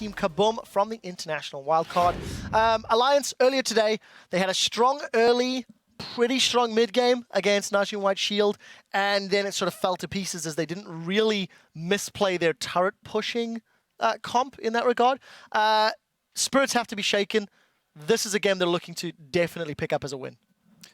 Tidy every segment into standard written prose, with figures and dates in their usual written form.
team KaBuM from the international wildcard. Alliance, earlier today, they had a strong early, pretty strong mid-game against Najee White Shield, and then it sort of fell to pieces as they didn't really misplay their turret pushing comp in that regard. Spirits have to be shaken. This is a game they're looking to definitely pick up as a win.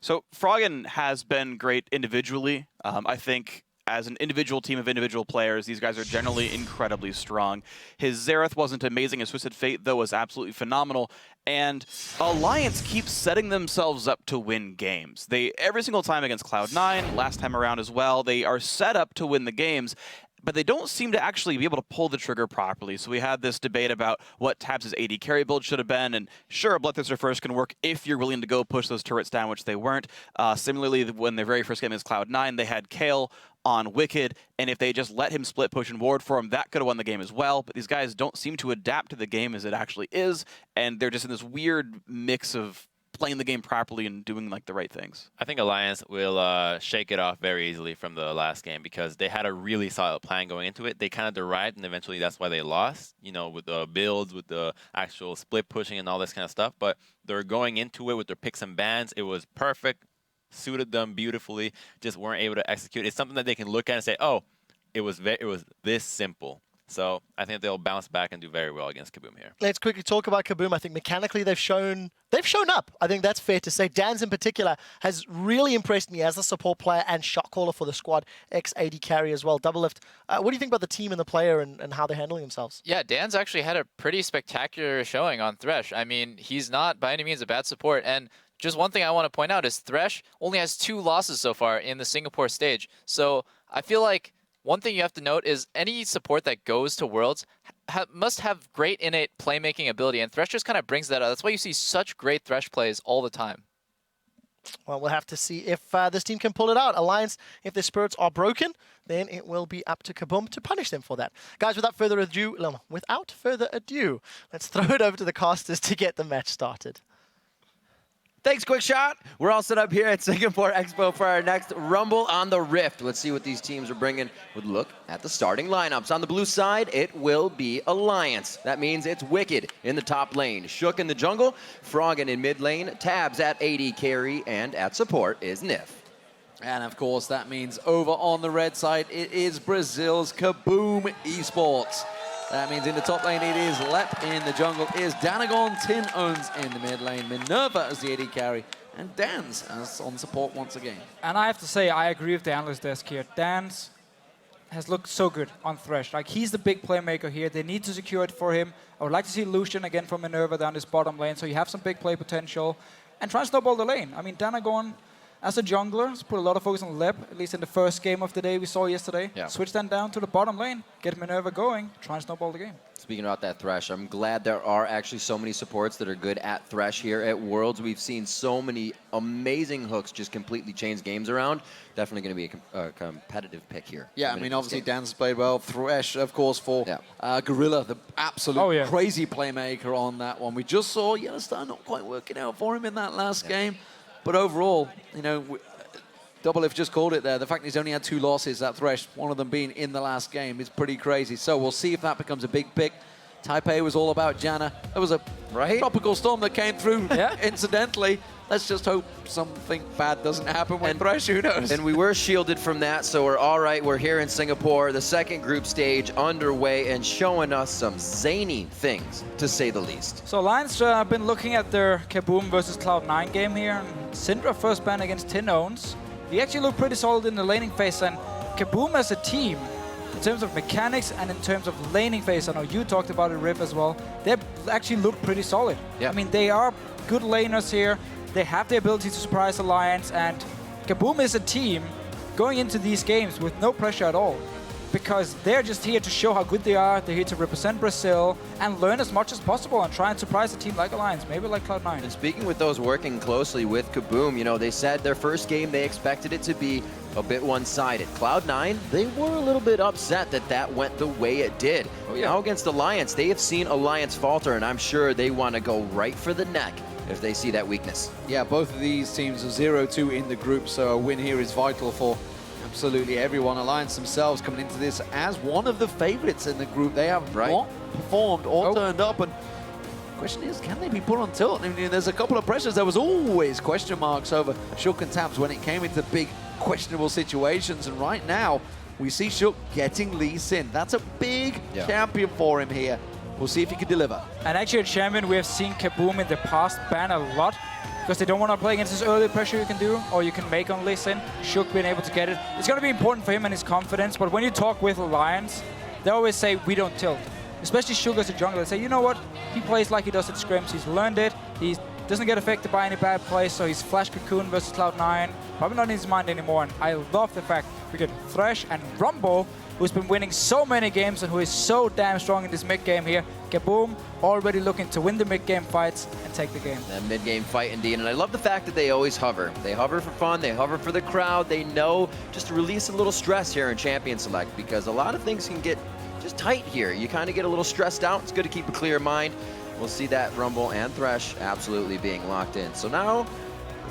So Froggen has been great individually. I think as an individual team of individual players, these guys are generally incredibly strong. His Xerath wasn't amazing. His Twisted Fate, though, was absolutely phenomenal. And Alliance keeps setting themselves up to win games. Every single time against Cloud9, last time around as well, they are set up to win the games, but they don't seem to actually be able to pull the trigger properly. So we had this debate about what Tabs' AD carry build should have been, and sure, Bloodthirster first can work if you're willing to go push those turrets down, which they weren't. Similarly, when their very first game against Cloud9, they had Kayle on Wicked, and if they just let him split push and ward for him, that could have won the game as well. But these guys don't seem to adapt to the game as it actually is, and they're just in this weird mix of playing the game properly and doing like the right things. I think Alliance will shake it off very easily from the last game because they had a really solid plan going into it. They kind of derived, and eventually that's why they lost, you know, with the builds, with the actual split pushing and all this kind of stuff. But they're going into it with their picks and bans. It was perfect, suited them beautifully, just weren't able to execute. It's something that they can look at and say, oh, it was this simple. So I think they'll bounce back and do very well against KaBuM here. Let's quickly talk about KaBuM. I think mechanically they've shown up. I think that's fair to say. Dan's in particular has really impressed me as a support player and shot caller for the squad, ex-AD carry as well. Doublelift, what do you think about the team and the player and how they're handling themselves? Yeah, Dan's actually had a pretty spectacular showing on Thresh. I mean, he's not by any means a bad support. And just one thing I want to point out is Thresh only has 2 losses so far in the Singapore stage. So I feel like one thing you have to note is any support that goes to Worlds must have great innate playmaking ability, and Thresh just kind of brings that out. That's why you see such great Thresh plays all the time. Well, we'll have to see if this team can pull it out. Alliance, if their spirits are broken, then it will be up to KaBuM to punish them for that. Guys, without further ado, let's throw it over to the casters to get the match started. Thanks, Quickshot. We're all set up here at Singapore Expo for our next Rumble on the Rift. Let's see what these teams are bringing. We'll look at the starting lineups. On the blue side, it will be Alliance. That means it's Wicked in the top lane, Shook in the jungle, Froggen in mid lane, Tabs at AD carry, and at support is Nif. And of course, that means over on the red side, it is Brazil's KaBuM eSports. That means in the top lane, it is Lep. In the jungle is Danagon. Tin owns in the mid lane. Minerva as the AD carry. And Dan's as on support once again. And I have to say, I agree with the analyst desk here. Dan's has looked so good on Thresh. Like, he's the big playmaker here. They need to secure it for him. I would like to see Lucian again from Minerva down this bottom lane, so you have some big play potential. And try and snowball the lane. I mean, Danagon, as a jungler, has put a lot of focus on Lep, at least in the first game of the day we saw yesterday. Yeah. Switch then down to the bottom lane, get Minerva going, try and snowball the game. Speaking about that Thresh, I'm glad there are actually so many supports that are good at Thresh here at Worlds. We've seen so many amazing hooks just completely change games around. Definitely going to be a competitive pick here. Yeah, I mean, obviously Dan's played well. Thresh, of course, for Gorilla, the absolute crazy playmaker on that one. We just saw Yellowstone not quite working out for him in that last game. But overall, you know, Doublelift just called it there. The fact he's only had 2 losses, that Thresh, one of them being in the last game, is pretty crazy. So we'll see if that becomes a big pick. Taipei was all about Janna. There was a tropical storm that came through incidentally. Let's just hope something bad doesn't happen with Thresh, who knows? And we were shielded from that, so we're all right. We're here in Singapore, the second group stage underway, and showing us some zany things, to say the least. So Alliance have been looking at their KaBuM versus Cloud9 game here. And Syndra first ban against Tin owns. He actually looked pretty solid in the laning phase, and KaBuM as a team, in terms of mechanics and in terms of laning phase, I know you talked about it, Riff, as well, they actually look pretty solid. I mean, they are good laners here. They have the ability to surprise Alliance, and KaBuM is a team going into these games with no pressure at all, because they're just here to show how good they are. They're here to represent Brazil and learn as much as possible and try and surprise a team like Alliance, maybe like Cloud9. And speaking with those working closely with KaBuM, you know, they said their first game, they expected it to be a bit one-sided. Cloud9, they were a little bit upset that that went the way it did. Now against Alliance, they have seen Alliance falter, and I'm sure they want to go right for the neck if they see that weakness. Yeah, both of these teams are 0-2 in the group, so a win here is vital for absolutely everyone. Alliance themselves coming into this as one of the favorites in the group. They have not performed or turned up. And the question is, can they be put on tilt? I mean, there's a couple of pressures. There was always question marks over Shook and Tabs when it came into big questionable situations. And right now, we see Shook getting Lee Sin. That's a big champion for him here. We'll see if he can deliver. And actually a champion we have seen KaBuM in the past ban a lot because they don't want to play against this early pressure you can do or you can make on Lee Sin. Shook being able to get it. It's going to be important for him and his confidence, but when you talk with Alliance, they always say, we don't tilt. Especially Shook as a jungler. They say, you know what? He plays like he does at scrims. He's learned it. He doesn't get affected by any bad plays, so he's Flash Cocoon versus Cloud9. Probably not in his mind anymore, and I love the fact we get Thresh and Rumble, who's been winning so many games and who is so damn strong in this mid-game here. KaBuM already looking to win the mid-game fights and take the game. That mid-game fight indeed, and I love the fact that they always hover. They hover for fun, they hover for the crowd, they know just to release a little stress here in Champion Select, because a lot of things can get just tight here. You kind of get a little stressed out. It's good to keep a clear mind. We'll see that Rumble and Thresh absolutely being locked in. So now,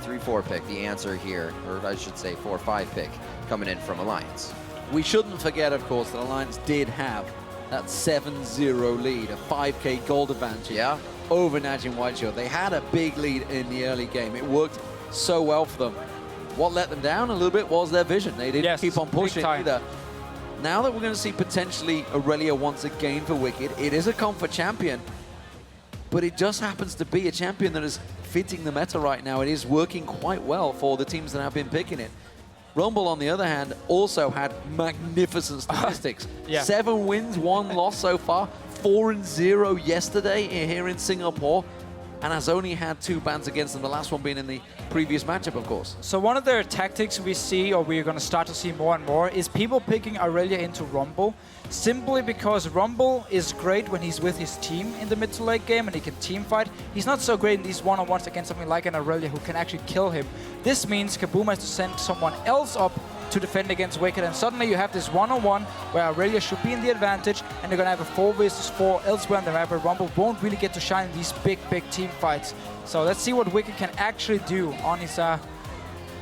the 3-4 pick, the answer here, or I should say 4-5 pick, coming in from Alliance. We shouldn't forget, of course, that Alliance did have that 7-0 lead, a 5k gold advantage over Najin White Shield. They had a big lead in the early game. It worked so well for them. What let them down a little bit was their vision. They didn't keep on pushing either. Now that we're going to see potentially Aurelia once again for Wicked, it is a comfort champion, but it just happens to be a champion that is fitting the meta right now. It is working quite well for the teams that have been picking it. Rumble, on the other hand, also had magnificent statistics. 7 wins, 1 loss so far, 4-0 yesterday here in Singapore, and has only had 2 bans against them, the last one being in the previous matchup, of course. So one of their tactics we see, or we're going to start to see more and more, is people picking Aurelia into Rumble, simply because Rumble is great when he's with his team in the mid to late game and he can team fight. He's not so great in these one-on-ones against something like an Aurelia who can actually kill him. This means KaBuM has to send someone else up to defend against Wicked, and suddenly you have this one-on-one where Aurelia should be in the advantage, and you're going to have a 4 versus 4 elsewhere on the map where Rumble won't really get to shine in these big team fights. So let's see what Wicked can actually do on his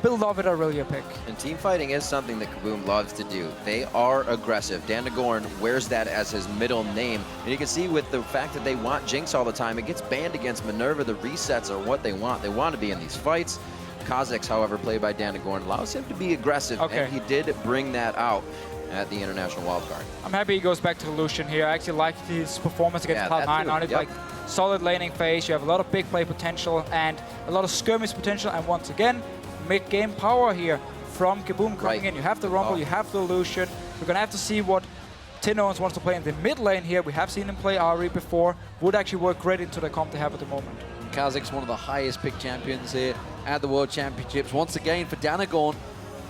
beloved Aurelia pick. And team fighting is something that KaBuM loves to do. They are aggressive. Dandagorn wears that as his middle name. And you can see with the fact that they want Jinx all the time, it gets banned against Minerva. The resets are what they want. They want to be in these fights. Kha'Zix, however, played by Dandagorn, allows him to be aggressive, and he did bring that out at the International Wildcard. I'm happy he goes back to Lucian here. I actually liked his performance against Cloud9 on it. Like, solid laning phase, you have a lot of big play potential and a lot of skirmish potential, and once again, mid-game power here from KaBuM coming in. You have the Rumble, you have the Lucian. We're going to have to see what Tin Owens wants to play in the mid lane here. We have seen him play Ahri before. Would actually work great into the comp they have at the moment. Kha'Zix, one of the highest picked champions here at the World Championships. Once again, for Dandagorn,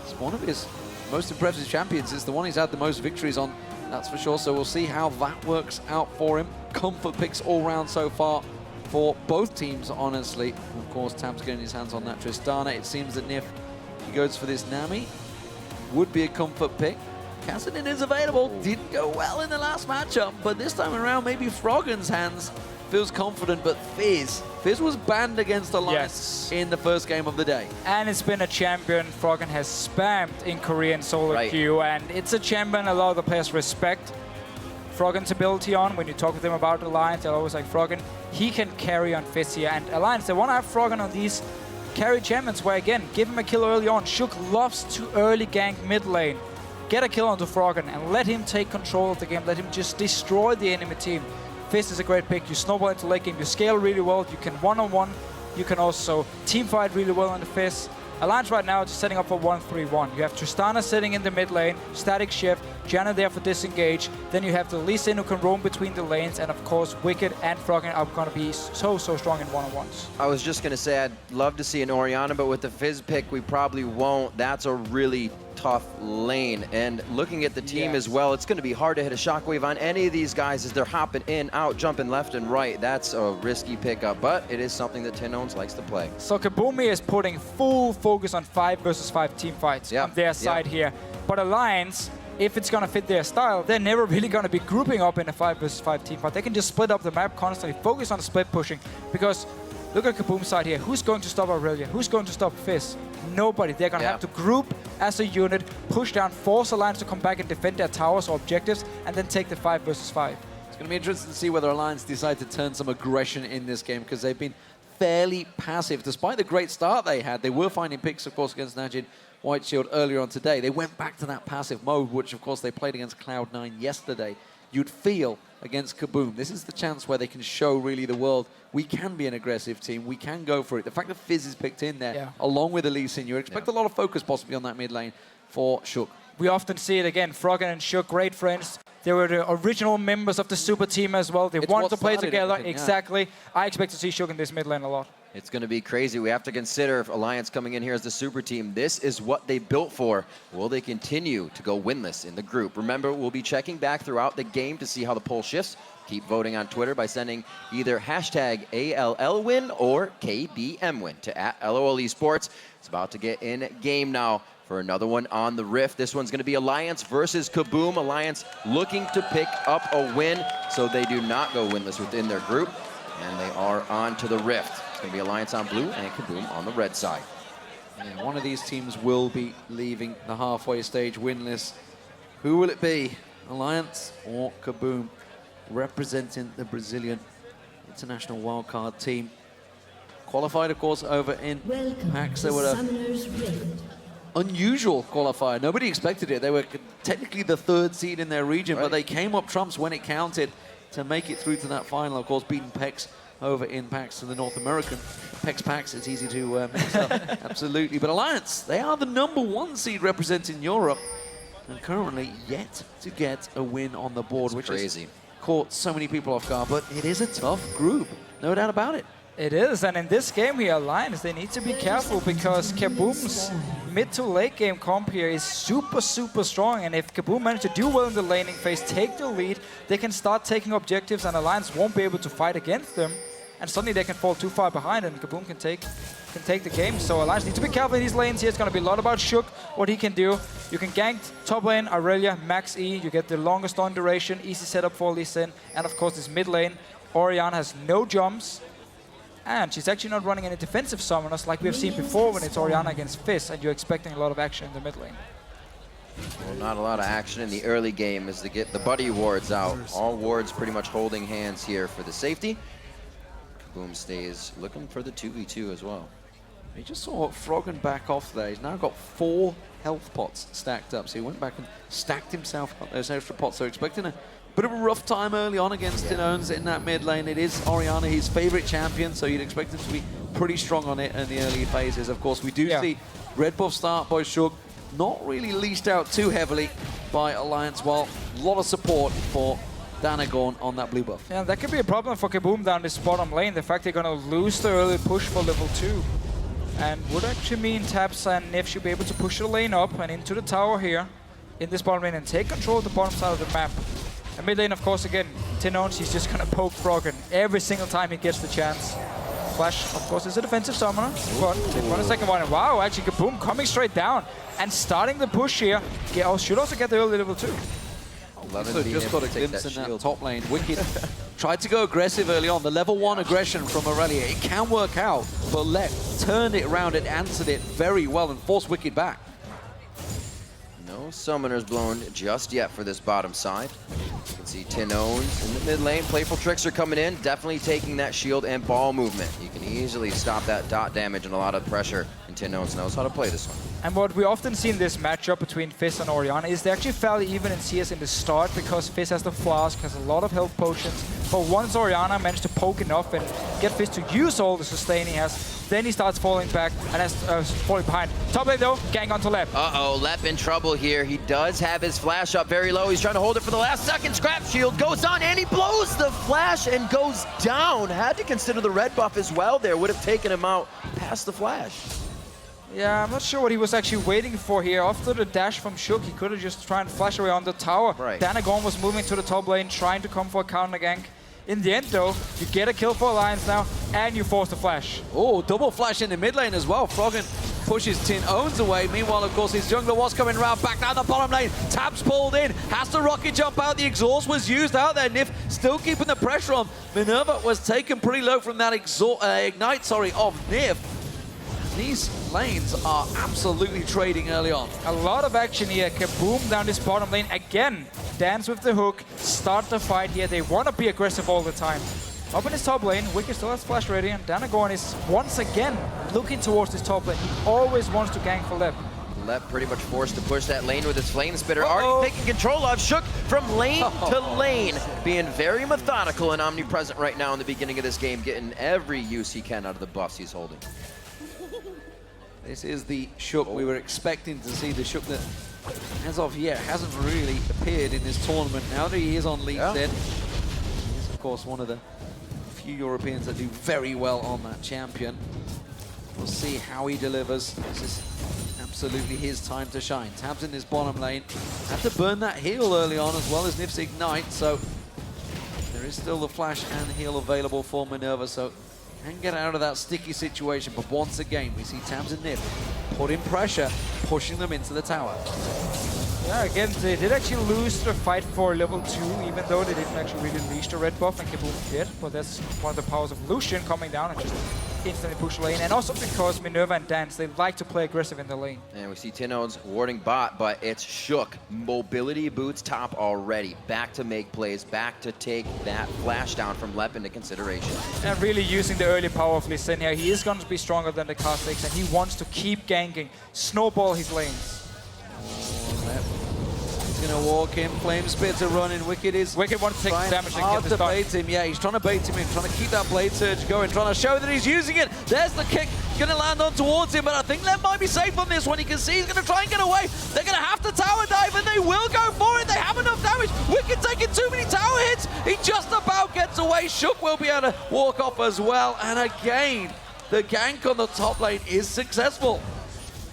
it's one of his most impressive champions. It's the one he's had the most victories on, that's for sure. So we'll see how that works out for him. Comfort picks all round so far for both teams, honestly. Of course, Tab's getting his hands on that Tristana. It seems that Nif, he goes for this Nami. Would be a comfort pick. Kassadin is available. Didn't go well in the last matchup, but this time around, maybe Froggen's hands feels confident, but Fizz was banned against Alliance in the first game of the day. And it's been a champion Froggen has spammed in Korean solo queue, and it's a champion a lot of the players respect Froggen's ability on. When you talk with them about Alliance, they're always like, Froggen, he can carry on Fizz here. And Alliance, they want to have Froggen on these carry champions where, again, give him a kill early on. Shook loves to early gank mid lane. Get a kill onto Froggen and let him take control of the game. Let him just destroy the enemy team. Fizz is a great pick. You snowball into late game, you scale really well, you can one-on-one, you can also team fight really well on the Fizz. Alliance right now is just setting up for 1-3-1. You have Tristana sitting in the mid lane, static shift, Janna there for disengage, then you have the Lee Sin who can roam between the lanes, and of course Wicked and Froggen are going to be so strong in one-on-ones. I was just going to say I'd love to see an Orianna, but with the Fizz pick we probably won't. That's a really tough lane, and looking at the team as well, it's going to be hard to hit a shockwave on any of these guys as they're hopping in, out, jumping left and right. That's a risky pickup, but it is something that Tin Owens likes to play. So KaBuM is putting full focus on 5 versus 5 team fights on their side here, but Alliance, if it's going to fit their style, they're never really going to be grouping up in a 5 versus 5 team fight. They can just split up the map constantly, focus on split pushing. Because look at KaBuM's side here. Who's going to stop Aurelia? Who's going to stop Fizz? Nobody. They're going to have to group as a unit, push down, force Alliance to come back and defend their towers or objectives, and then take the 5 versus 5. It's going to be interesting to see whether Alliance decide to turn some aggression in this game, because they've been fairly passive. Despite the great start they had, they were finding picks, of course, against Najin White Shield earlier on today. They went back to that passive mode, which, of course, they played against Cloud9 yesterday. You'd feel against KaBuM, this is the chance where they can show really the world, we can be an aggressive team, we can go for it. The fact that Fizz is picked in there, along with Elise, you expect a lot of focus possibly on that mid lane for Shook. We often see it again, Froggen and Shook, great friends. They were the original members of the super team as well. They wanted to play together. Exactly. I expect to see Shook in this mid lane a lot. It's going to be crazy. We have to consider if Alliance coming in here as the super team, this is what they built for. Will they continue to go winless in the group? Remember, we'll be checking back throughout the game to see how the poll shifts. Keep voting on Twitter by sending either hashtag ALLWin or KBMWin to @LOL eSports. It's about to get in game now for another one on the Rift. This one's going to be Alliance versus KaBuM. Alliance looking to pick up a win so they do not go winless within their group. And they are on to the Rift. It's going to be Alliance on blue and KaBuM on the red side. Yeah, one of these teams will be leaving the halfway stage winless. Who will it be? Alliance or KaBuM? Representing the Brazilian international wildcard team. Qualified, of course, over in PAX. They were an unusual qualifier. Nobody expected it. They were technically the 3rd seed in their region, but they came up trumps when it counted to make it through to that final. Of course, beating PEX over in PAX to the North American. PEX, it's easy to mix up. Absolutely. But Alliance, they are the #1 seed representing Europe, and currently yet to get a win on the board, which is caught so many people off guard. But it is a tough group, no doubt about it. It is, and in this game here, Alliance, they need to be careful because KaBuM's mid to late game comp here is super, super strong. And if KaBuM manage to do well in the laning phase, take the lead, they can start taking objectives and Alliance won't be able to fight against them. And suddenly they can fall too far behind and KaBuM can take the game. So Alliance needs to be careful in these lanes here. It's going to be a lot about Shook, what he can do. You can gank top lane, Aurelia, max E. You get the longest on duration, easy setup for Lee Sin. And of course this mid lane, Orianna has no jumps. And she's actually not running any defensive summoners like we've seen before when it's Orianna against Fizz and you're expecting a lot of action in the mid lane. Well, not a lot of action in the early game as they get the buddy wards out. All wards pretty much holding hands here for the safety. KaBuM stays looking for the 2v2 as well. He just saw Froggen back off there. He's now got 4 health pots stacked up. So he went back and stacked himself up those extra pots. So expecting a bit of a rough time early on against Tinones in that mid lane. It is Orianna, his favorite champion, so you'd expect him to be pretty strong on it in the early phases. Of course, we do see red buff start by Shook, not really leashed out too heavily by Alliance, while a lot of support for Danagorn on that blue buff. Yeah, that could be a problem for KaBuM down this bottom lane. The fact they're going to lose the early push for level 2. And would actually mean Taps and Nif should be able to push the lane up and into the tower here in this bottom lane and take control of the bottom side of the map. And mid lane, of course, again, Tinones, he's just going to poke Froggen every single time he gets the chance. Flash, of course, is a defensive summoner, but they won a second one. And wow, actually, KaBuM coming straight down and starting the push here. Should also get the early level 2. So just got a glimpse in that top lane. Wicked tried to go aggressive early on. The level 1 aggression from Aurelia, it can work out, but Left turned it around and answered it very well and forced Wicked back. No summoners blown just yet for this bottom side. You can see Tinones in the mid lane. Playful Tricks are coming in, definitely taking that shield and ball movement. You can easily stop that dot damage and a lot of pressure, and Tinones knows how to play this one. And what we often see in this matchup between Fizz and Orianna is they're actually fairly even in CS in the start because Fizz has the flask, has a lot of health potions. But once Orianna managed to poke enough and get Fizz to use all the sustain he has, then he starts falling back and has falling behind. Top lane though, gang onto Lep. Uh-oh, Lep in trouble here. He does have his flash up very low. He's trying to hold it for the last second. Scrap shield goes on and he blows the flash and goes down. Had to consider the red buff as well there. Would have taken him out past the flash. Yeah, I'm not sure what he was actually waiting for here. After the dash from Shook, he could have just tried and flash away on the tower. Right. Danagorn was moving to the top lane, trying to come for a counter gank. In the end, though, you get a kill for Alliance now, and you force the flash. Oh, double flash in the mid lane as well. Froggen pushes Tin Owns away. Meanwhile, of course, his jungler was coming around back down the bottom lane. Tabs pulled in, has to rocket jump out. The exhaust was used out there. Nif still keeping the pressure on. Minerva was taken pretty low from that ignite, of Nif. These lanes are absolutely trading early on. A lot of action here. KaBuM down this bottom lane again. Dance with the hook, start the fight here. They want to be aggressive all the time. Up in his top lane, Wicked still has flash ready, and Danagorn is once again looking towards this top lane. He always wants to gank for Lep. Lep pretty much forced to push that lane with his Flame Spitter. Already taking control of Shook from lane to lane. Being very methodical and omnipresent right now in the beginning of this game, getting every use he can out of the buffs he's holding. This is the Shook we were expecting to see, the Shook that, as of yet, hasn't really appeared in this tournament. Now that he is on League Dead, he's of course one of the few Europeans that do very well on that champion. We'll see how he delivers. This is absolutely his time to shine. Tabs in his bottom lane. Had to burn that heal early on as well as Nif's ignite, so there is still the flash and heal available for Minerva, so can get out of that sticky situation. But once again, we see Tabs and Nif putting pressure, pushing them into the tower. Yeah, again, they did actually lose the fight for level 2, even though they didn't actually really reach the red buff, and KaBuM did. But that's one of the powers of Lucian coming down and just instantly push lane. And also because Minerva and Dance, they like to play aggressive in the lane. And we see Tin Owns warding bot, but it's Shook. Mobility boots top already. Back to make plays, back to take that flash down from Lep into consideration. And really using the early power of Lee Sin here. He is going to be stronger than the Kha'Zix, and he wants to keep ganking, snowball his lanes. He's going to walk in, Flame Spitter running. Wicked wants to take damage and hard get this to bait him. Yeah, he's trying to bait him in, trying to keep that Blade Surge going, trying to show that he's using it. There's the kick, going to land on towards him, but I think Lep might be safe on this one. You can see he's going to try and get away. They're going to have to tower dive, and they will go for it. They have enough damage. Wicked taking too many tower hits. He just about gets away. Shook will be able to walk off as well. And again, the gank on the top lane is successful.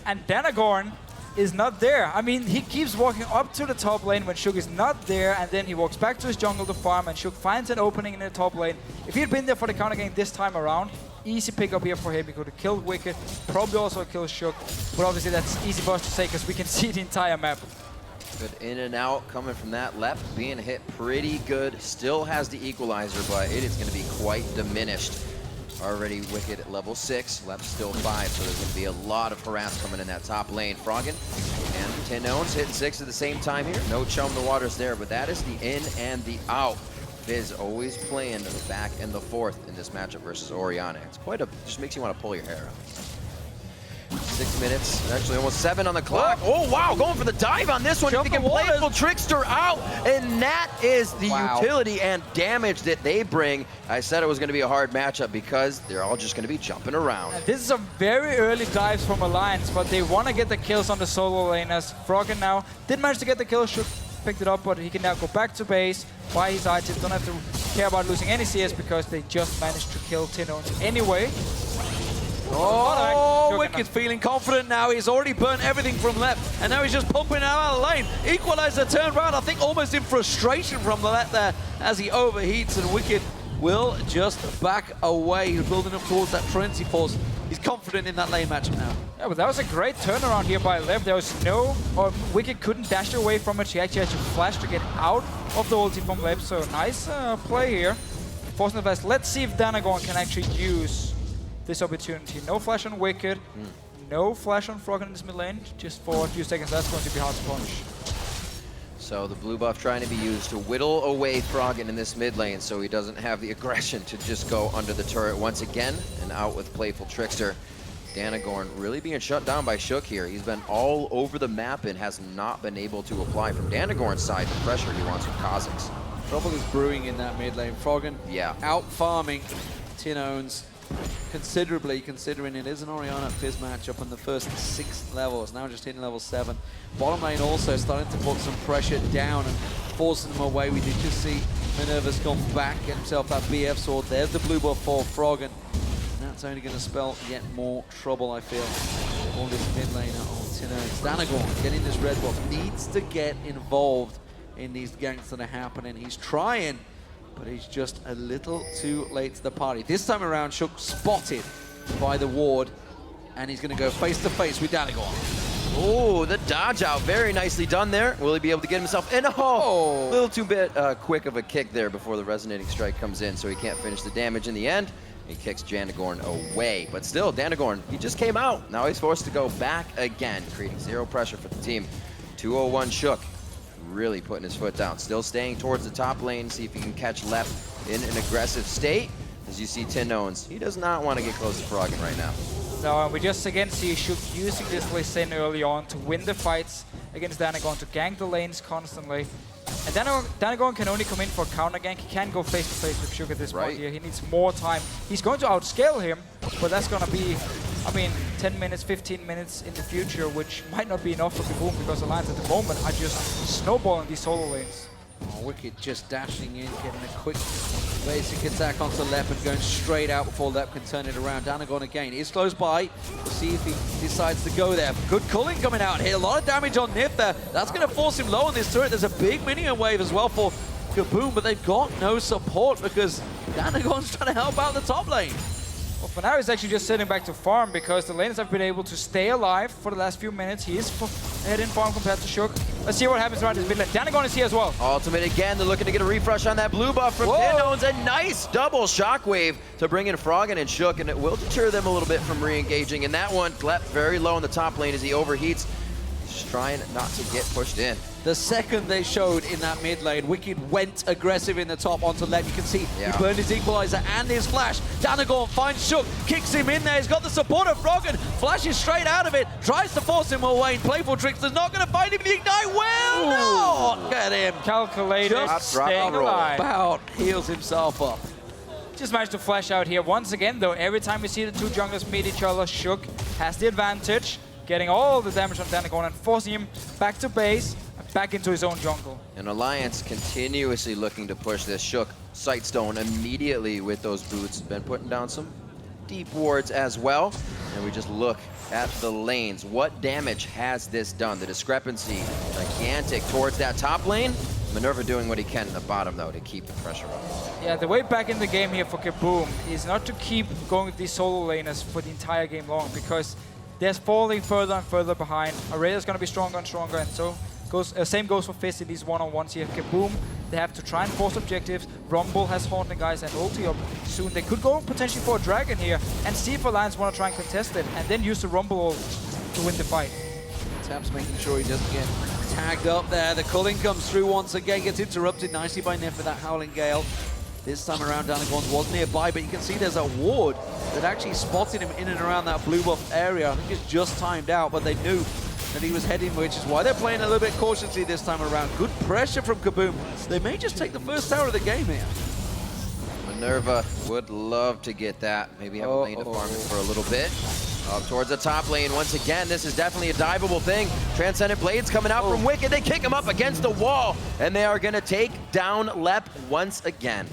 And Danagorn is not there. I mean, he keeps walking up to the top lane when Shook is not there, and then he walks back to his jungle to farm, and Shook finds an opening in the top lane. If he had been there for the counter gank this time around, easy pick up here for him. He could have killed Wicked, probably also killed Shook, but obviously that's easy for us to say because we can see the entire map. Good in and out coming from that. Lep being hit pretty good. Still has the equalizer, but it is going to be quite diminished. Already Wicked at level 6, Lep still 5, so there's going to be a lot of harass coming in that top lane. Froggen and Tin Owns hitting 6 at the same time here. No chum the waters there, but that is the in and the out. Fizz always playing the back and the forth in this matchup versus Orianna. It's quite just makes you want to pull your hair out. 6 minutes, actually almost 7 on the clock. Oh wow, going for the dive on this one. Thinking Playful Trickster out, and that is the utility and damage that they bring. I said it was going to be a hard matchup because they're all just going to be jumping around. And this is a very early dives from Alliance, but they want to get the kills on the solo laners. Froggen now did manage to get the kill, Shook picked it up, but he can now go back to base, buy his items, don't have to care about losing any CS because they just managed to kill Tin Owns anyway. Oh, Wicked feeling confident now. He's already burnt everything from Lep, and now he's just pumping out of the lane. Equalizer turned around, I think almost in frustration from the Lep there as he overheats, and Wicked will just back away. He's building up towards that Frenzy Force. He's confident in that lane matchup now. Yeah, but that was a great turnaround here by Lep. There was Wicked couldn't dash away from it. She actually had to flash to get out of the ulti from Lep, so nice play here. Forcing the flash. Let's see if Danagorn can actually use this opportunity. No flash on Wicked, no flash on Froggen in this mid lane, just for a few seconds. That's going to be hard to punish. So the blue buff trying to be used to whittle away Froggen in this mid lane so he doesn't have the aggression to just go under the turret once again, and out with Playful Trickster. Danagorn really being shut down by Shook here. He's been all over the map and has not been able to apply from Danagorn's side the pressure he wants from Kha'Zix. Trouble is brewing in that mid lane. Froggen out farming Tin Owns considerably, considering it is an Orianna Fizz matchup on the first 6 levels, now just hitting level 7. Bottom lane also starting to put some pressure down and forcing them away. We did just see Minerva's gone back, get himself that BF sword. There's the blue buff for Froggen. And that's only going to spell yet more trouble, I feel, for this mid laner on Tin Owns. Danagorn getting this red buff, needs to get involved in these ganks that are happening. He's trying, but he's just a little too late to the party. This time around, Shook spotted by the ward, and he's going to go face-to-face with Danagorn. Oh, the dodge out. Very nicely done there. Will he be able to get himself in? Oh, a little too quick of a kick there before the resonating strike comes in, so he can't finish the damage in the end. He kicks Danagorn away. But still, Danagorn, he just came out. Now he's forced to go back again, creating zero pressure for the team. 201 Shook, really putting his foot down. Still staying towards the top lane, see if he can catch Lep in an aggressive state. As you see Tinones, he does not want to get close to Froggen right now. No, and we just again see Shook using this Lee Sin early on to win the fights against Danagorn, to gank the lanes constantly. And Danagorn can only come in for a counter gank. He can't go face to face with Shook at this point here. He needs more time. He's going to outscale him, but that's going to be, I mean, 10 minutes, 15 minutes in the future, which might not be enough for KaBuM because Alliance at the moment are just snowballing these solo lanes. Oh, Wicked just dashing in, getting a quick basic attack onto Lep and going straight out before Lep can turn it around. Danagorn again is close by. We'll see if he decides to go there. Good culling coming out here. A lot of damage on Nip there. That's going to force him low on this turret. There's a big minion wave as well for KaBuM, but they've got no support because Danagorn's trying to help out the top lane. Well, for now, he's actually just sitting back to farm because the lanes have been able to stay alive for the last few minutes. He is ahead in farm compared to Shook. Let's see what happens around his mid lane. Danagorn is here as well. Ultimate again. They're looking to get a refresh on that blue buff from Tinones. A nice double shockwave to bring in Froggen and Shook, and it will deter them a little bit from re-engaging. In that one, Lep very low in the top lane as he overheats. Just trying not to get pushed in. The second they showed in that mid lane, Wicked went aggressive in the top onto Lep. You can see he burned his equalizer and his flash. Danagorn finds Shook, kicks him in there. He's got the support of Froggen, flashes straight out of it, tries to force him away. Playful Trickster's not going to find him. The Ignite will not get him. Calculated, Just staying alive. About heals himself up. Just managed to flash out here once again, though. Every time we see the two junglers meet each other, Shook has the advantage, getting all the damage on Danagorn and forcing him back to base, back into his own jungle. And Alliance continuously looking to push this. Shook, Sightstone immediately with those boots. Been putting down some deep wards as well. And we just look at the lanes. What damage has this done? The discrepancy, gigantic towards that top lane. Minerva doing what he can in the bottom, though, to keep the pressure up. Yeah, the way back in the game here for KaBuM is not to keep going with these solo laners for the entire game long, because they're falling further and further behind. Aurealia's going to be stronger and stronger, and so same goes for Fizz in these one-on-ones here. KaBuM, they have to try and force objectives. Rumble has Haunting guys and ulti up soon. They could go potentially for a Dragon here and see if Alliance want to try and contest it, and then use the Rumble ult to win the fight. Taps making sure he doesn't get tagged up there. The culling comes through once again, gets interrupted nicely by Nef with that Howling Gale. This time around, Danagorn was nearby, but you can see there's a ward that actually spotted him in and around that blue buff area. I think it's just timed out, but they knew that he was heading, which is why they're playing a little bit cautiously this time around. Good pressure from KaBuM. They may just take the first tower of the game here. Minerva would love to get that. Maybe have a lane to farm it for a little bit. Up towards the top lane once again. This is definitely a diveable thing. Transcendent Blades coming out from Wicked. They kick him up against the wall, and they are going to take down Lep once again.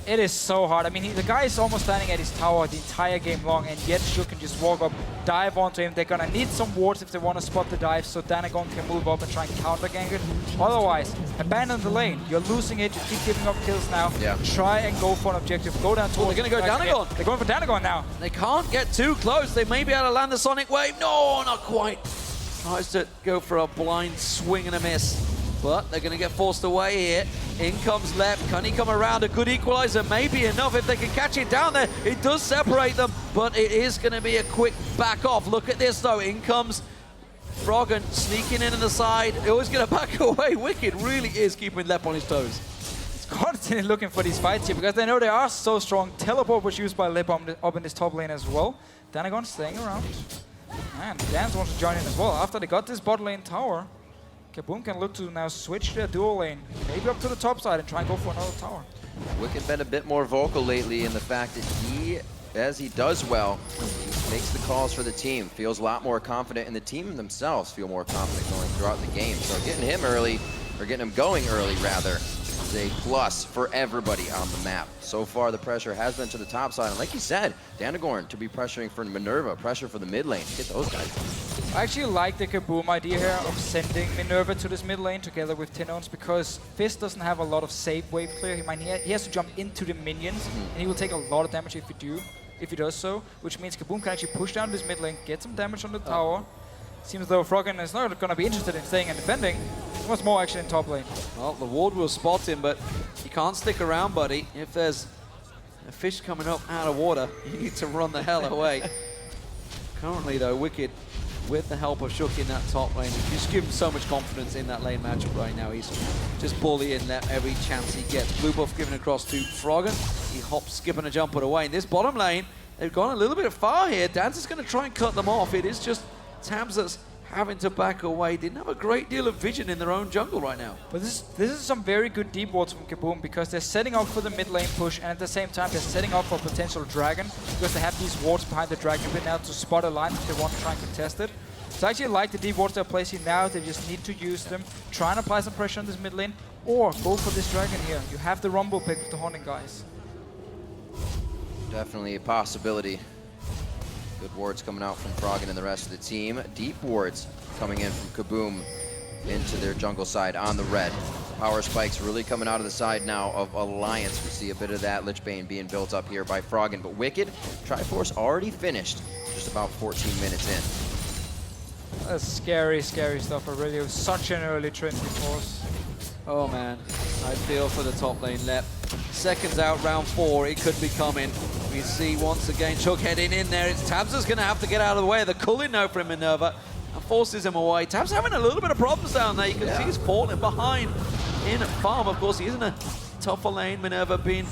It is so hard. I mean, the guy is almost standing at his tower the entire game long, and yet Shook can just walk up, dive onto him. They're going to need some wards if they want to spot the dive, so Danagorn can move up and try and counter-gank it. Otherwise, abandon the lane. You're losing it. You keep giving up kills now. Yeah. Try and go for an objective. Go down towards they're going to go Danagorn. They're going for Danagorn now. They can't get too close. They may be able to land the Sonic Wave. No, not quite. Tries to go for a blind swing and a miss. But they're going to get forced away here. In comes Lep. Can he come around? A good equalizer may be enough if they can catch it down there. It does separate them, but it is going to be a quick back off. Look at this, though. In comes Froggen sneaking in on the side. Always going to back away. Wicked really is keeping Lep on his toes. It's constantly looking for these fights here because they know they are so strong. Teleport was used by Lep up in this top lane as well. Danagorn staying around. And Dance wants to join in as well. After they got this bot lane tower, KaBuM can look to now switch their dual lane, maybe up to the top side and try and go for another tower. Wicked been a bit more vocal lately in the fact that he, as he does well, he makes the calls for the team, feels a lot more confident, and the team themselves feel more confident going throughout the game. So getting him early, or getting him going early rather, is a plus for everybody on the map. So far the pressure has been to the top side, and like you said, Danagorn to be pressuring for Minerva, pressure for the mid lane, get those guys. I actually like the KaBuM idea here of sending Minerva to this mid lane together with Tinones, because Fizz doesn't have a lot of safe wave clear. He has to jump into the minions, and he will take a lot of damage if you do. if he does so, which means KaBuM can actually push down this mid lane, get some damage on the tower. Seems as though Froggen is not going to be interested in staying and defending. He wants more action in top lane. Well, the ward will spot him, but you can't stick around, buddy. If there's a fish coming up out of water, you need to run the hell away. Currently, though, Wicked, with the help of Shook in that top lane, just give him so much confidence in that lane matchup right now. He's just bullying that every chance he gets. Blue buff given across to Froggen. He hops, skipping a jump away. In this bottom lane, they've gone a little bit far here. Dance is going to try and cut them off. It is just Tabs that's having to back away. Didn't have a great deal of vision in their own jungle right now. But this is some very good deep wards from KaBuM, because they're setting up for the mid lane push, and at the same time they're setting up for a potential dragon, because they have these wards behind the dragon pit now to spot a line if they want to try and contest it. So I actually like the deep wards they're placing now. They just need to use them, try and apply some pressure on this mid lane, or go for this dragon here. You have the Rumble pick with the Haunting guys. Definitely a possibility. Good wards coming out from Froggen and the rest of the team. Deep wards coming in from KaBuM into their jungle side on the red. Power spikes really coming out of the side now of Alliance. We see a bit of that Lich Bane being built up here by Froggen. But Wicked, Triforce already finished just about 14 minutes in. That's scary, scary stuff. Already was such an early Trinity Force. Oh man, I feel for the top lane left. Seconds out, round 4, it could be coming. We see once again Chug heading in there. It's Tabs that's going to have to get out of the way. The culling now from Minerva and forces him away. Tabs having a little bit of problems down there. You can see he's falling behind in farm. Of course, he is in a tougher lane. Minerva being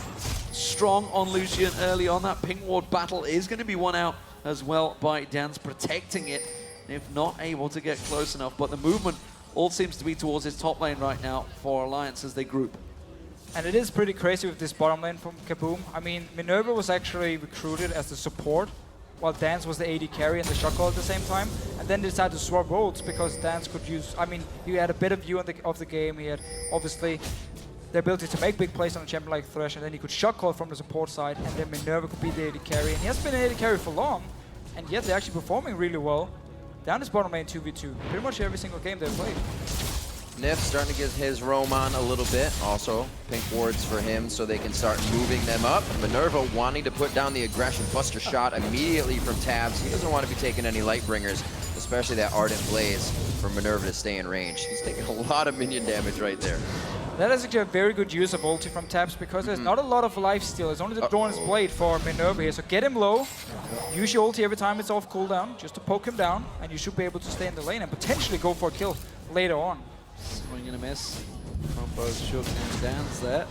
strong on Lucian early on. That ping ward battle is going to be won out as well by Dance, protecting it, if not able to get close enough. But the movement all seems to be towards his top lane right now for Alliance as they group. And it is pretty crazy with this bottom lane from KaBuM. I mean, Minerva was actually recruited as the support, while Dance was the AD carry and the shot call at the same time. And then they decided to swap roles because Dance could use, I mean, he had a better view of the game. He had obviously the ability to make big plays on a champion like Thresh, and then he could shot call from the support side, and then Minerva could be the AD carry. And he hasn't been an AD carry for long, and yet they're actually performing really well. Down this bottom lane 2v2, pretty much every single game they've played. Nif starting to get his roam on a little bit. Also, pink wards for him so they can start moving them up. Minerva wanting to put down the aggression. Buster shot immediately from Tabs. He doesn't want to be taking any light bringers, especially that Ardent Blaze for Minerva to stay in range. He's taking a lot of minion damage right there. That is actually a very good use of ulti from Tabs, because there's not a lot of life steal. It's only the Dawn's Blade for Minerva here. So get him low, use your ulti every time it's off cooldown, just to poke him down, and you should be able to stay in the lane and potentially go for a kill later on. Swing and a miss from both Shook and Dance there.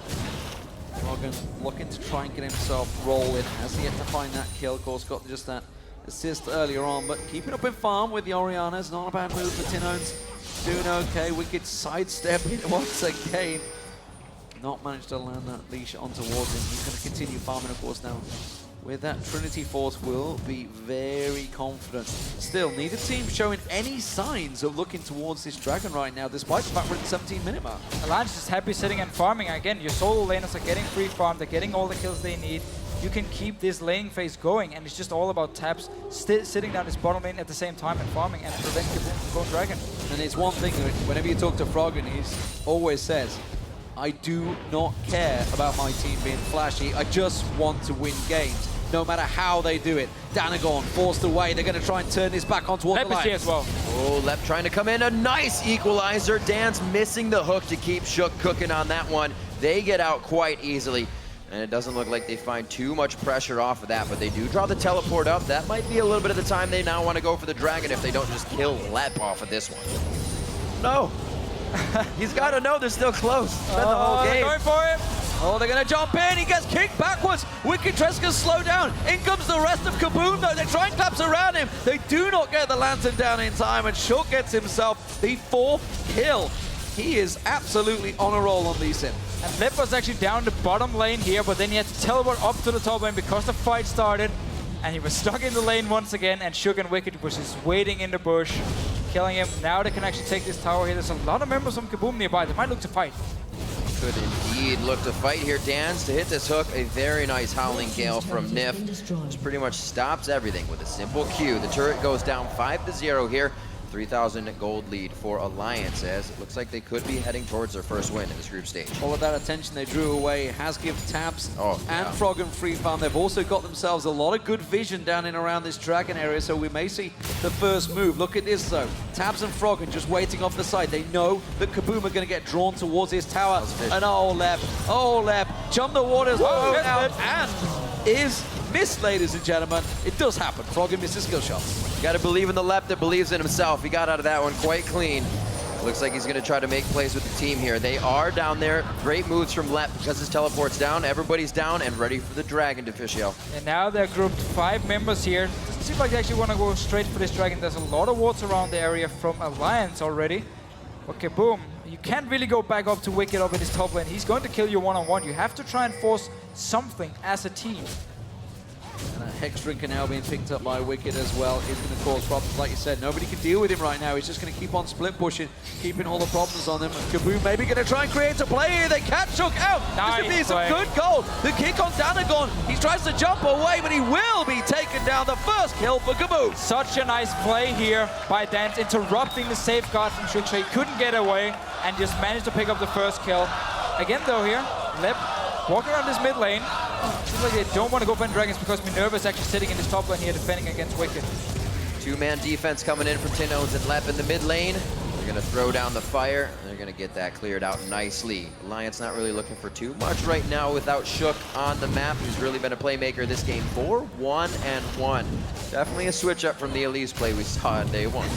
Froggen looking to try and get himself rolling. Has yet to find that kill. Of course, got just that assist earlier on, but keeping up in farm with the Orianna is not a bad move for Tinones. Doing okay. Wicked sidestepping once again. Not managed to land that leash on towards him. He's going to continue farming, of course, now. With that Trinity Force will be very confident. Still, neither team showing any signs of looking towards this dragon right now, despite the fact we're at the 17-minute mark. Alliance is happy sitting and farming. Again, your solo laners are getting free farm, they're getting all the kills they need. You can keep this laning phase going, and it's just all about Tabs sitting down this bottom lane at the same time and farming and prevent KaBuM from going dragon. And it's one thing, whenever you talk to Froggen, he always says, I do not care about my team being flashy, I just want to win games. No matter how they do it. Danagon forced away. They're going to try and turn this back on towards the line. as well. Oh, Lep trying to come in. A nice equalizer. Dance missing the hook to keep Shook cooking on that one. They get out quite easily. And it doesn't look like they find too much pressure off of that, but they do draw the teleport up. That might be a little bit of the time they now want to go for the dragon if they don't just kill Lep off of this one. No. He's got to know they're still close. Spend the whole game. They're going for him. Oh, they're going to jump in. He gets kicked backwards. Wicked tries to slow down. In comes the rest of KaBuM, though. They try and collapse around him. They do not get the lantern down in time, and Shook gets himself the 4th kill. He is absolutely on a roll on Lee Sin. And Lip was actually down the bottom lane here, but then he had to teleport up to the top lane because the fight started. And he was stuck in the lane once again, and Shook and Wicked was just waiting in the bush, killing him. Now they can actually take this tower here. There's a lot of members from KaBuM nearby. They might look to fight. Could indeed look to fight here. Dance to hit this hook. A very nice Howling Gale from Nif, which pretty much stops everything with a simple Q. The turret goes down 5-0 here. 3,000 gold lead for Alliance, as it looks like they could be heading towards their first win in this group stage. All of that attention they drew away has given Tabs and Frog and Free Farm. They've also got themselves a lot of good vision down and around this Dragon area, so we may see the first move. Look at this though. Tabs and Frog are just waiting off the side. They know that KaBuM are going to get drawn towards his tower. And Olep, jump the waters out and is missed, ladies and gentlemen. It does happen. Frog and misses skill shots. Got to believe in the Lep that believes in himself. He got out of that one quite clean. Looks like he's going to try to make plays with the team here. They are down there. Great moves from Lep because his teleport's down. Everybody's down and ready for the Dragon to fish out. And now they're grouped 5 members here. Doesn't seem like they actually want to go straight for this Dragon. There's a lot of wards around the area from Alliance already. But KaBuM, you can't really go back up to Wicked up in his top lane. He's going to kill you one-on-one. You have to try and force something as a team. And a Hex Drinker now being picked up by Wicked as well is going to cause problems. Like you said, nobody can deal with him right now. He's just going to keep on split pushing, keeping all the problems on him. And KaBuM maybe going to try and create a play here. They catch Shook out. This would be some good gold. The kick on Danagon. He tries to jump away, but he will be taken down. The first kill for KaBuM. Such a nice play here by Dance, interrupting the safeguard from Shook. He couldn't get away and just managed to pick up the first kill. Again though here, Lep walking around this mid lane. Seems like they don't want to go for Dragons because Minerva is actually sitting in this top lane here defending against Wicked. 2-man defense coming in from Tinones and Lep in the mid lane. They're going to throw down the fire. And they're going to get that cleared out nicely. Alliance not really looking for too much right now without Shook on the map, who's really been a playmaker this game. 4-1-1. Definitely a switch up from the Elise play we saw on day 1.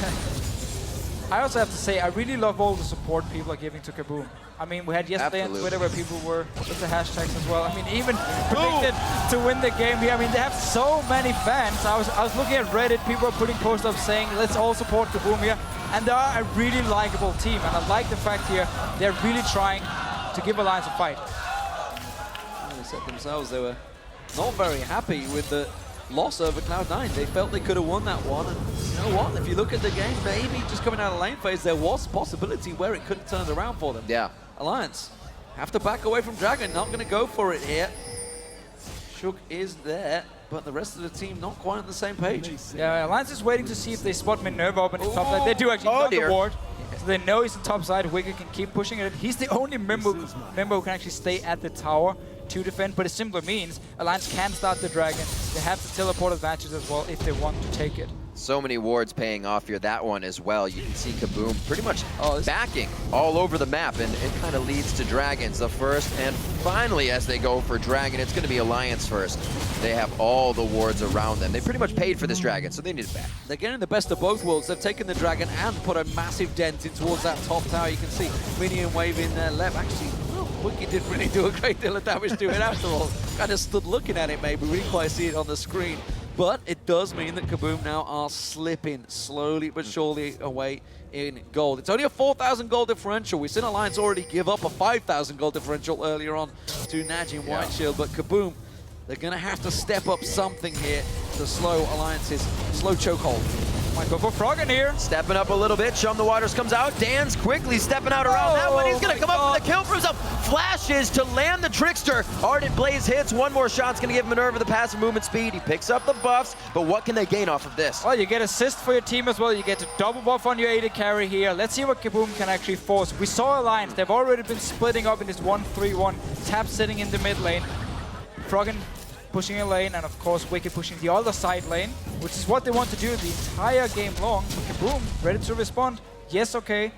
I also have to say, I really love all the support people are giving to KaBuM. I mean, we had yesterday on Twitter where people were with the hashtags as well. I mean, even predicted to win the game here. I mean, they have so many fans. I was looking at Reddit, people are putting posts up saying, let's all support KaBuM here. And they are a really likable team. And I like the fact here, they're really trying to give Alliance a fight. They said themselves they were not very happy with the loss over Cloud9. They felt they could have won that one. And you know what? If you look at the game, maybe just coming out of lane phase, there was a possibility where it could have turned around for them. Yeah. Alliance have to back away from Dragon. Not going to go for it here. Shook is there, but the rest of the team not quite on the same page. Yeah, Alliance is waiting to see if they spot Minerva up in the top side. They do actually got the ward. So they know he's on top side. Wicked can keep pushing it. He's the only member who can actually stay at the tower to defend, but it simply means Alliance can start the Dragon. They have the teleport advantage as well if they want to take it. So many wards paying off here. That one as well. You can see KaBuM pretty much backing all over the map, and it kind of leads to Dragons the first. And finally, as they go for Dragon, it's going to be Alliance first. They have all the wards around them. They pretty much paid for this Dragon, so they need it back. They're getting the best of both worlds. They've taken the Dragon and put a massive dent in towards that top tower. You can see Minion Wave in there left. Actually, Wicked didn't really do a great deal of damage to it after all. Kind of stood looking at it maybe. We didn't quite see it on the screen. But it does mean that KaBuM now are slipping slowly but surely away in gold. It's only a 4,000 gold differential. We've seen Alliance already give up a 5,000 gold differential earlier on to Najin White Shield. But KaBuM, they're going to have to step up something here to slow Alliance's slow chokehold. Might go for Froggen here. Stepping up a little bit. Shum the Waters comes out. Dan's quickly stepping out around that one. He's going to come up with a kill for himself. Flashes to land the Trickster. Ardent Blaze hits. One more shot's going to give Minerva the passive movement speed. He picks up the buffs, but what can they gain off of this? Well, you get assist for your team as well. You get to double buff on your AD carry here. Let's see what KaBuM can actually force. We saw Alliance. They've already been splitting up in this 1-3-1. Tap sitting in the mid lane. Froggen pushing a lane, and of course Wicked pushing the other side lane, which is what they want to do the entire game long. KaBuM ready to respond. Yes, okay.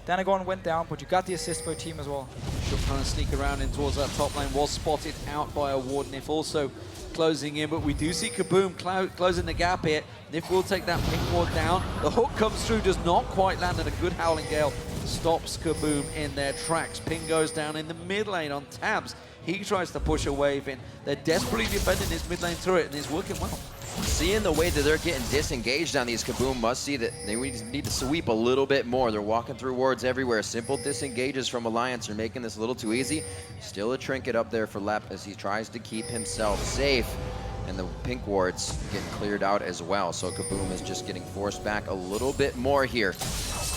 Danagon went down, but you got the assist for your team as well. Shook trying to sneak around in towards that top lane, was spotted out by a Ward. Nif also closing in, but we do see KaBuM closing the gap here. Nif will take that pink ward down. The hook comes through, does not quite land, and a good Howling Gale stops KaBuM in their tracks. Ping goes down in the mid lane on Tabs. He tries to push a wave in. They're desperately defending this mid lane turret, and it's working well. Seeing the way that they're getting disengaged on these, KaBuM must see that they need to sweep a little bit more. They're walking through wards everywhere. Simple disengages from Alliance are making this a little too easy. Still a trinket up there for Lep as he tries to keep himself safe. And the pink wards getting cleared out as well. So KaBuM is just getting forced back a little bit more here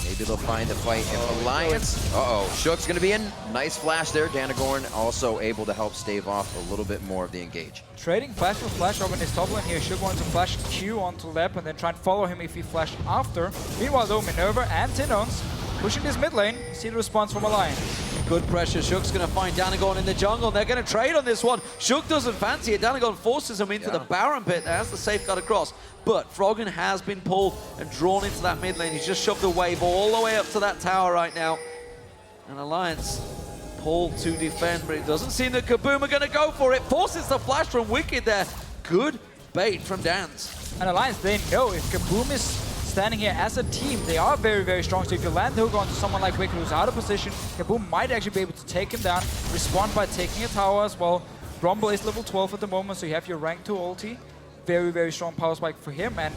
Maybe they'll find the fight if Alliance. Shook's gonna be in. Nice flash there. Danagorn also able to help stave off a little bit more of the engage. Trading flash for flash over in his top lane here. Shook wants to flash Q onto Lep and then try and follow him if he flashed after. Meanwhile though, Minerva and Tinons pushing this mid lane. See the response from Alliance. Good pressure. Shook's going to find Danagorn in the jungle. They're going to trade on this one. Shook doesn't fancy it. Danagorn forces him into the Baron pit. Has the safeguard across. But Froggen has been pulled and drawn into that mid lane. He's just shoved a wave all the way up to that tower right now. And Alliance pulled to defend, but it doesn't seem that KaBuM are going to go for it. Forces the flash from Wicked there. Good bait from Dance. And Alliance, they know if KaBuM is standing here as a team, they are very, very strong. So if you land the hook onto someone like Wicked who's out of position, KaBuM might actually be able to take him down, respond by taking a tower as well. Rumble is level 12 at the moment, so you have your rank 2 ulti. Very, very strong power spike for him, and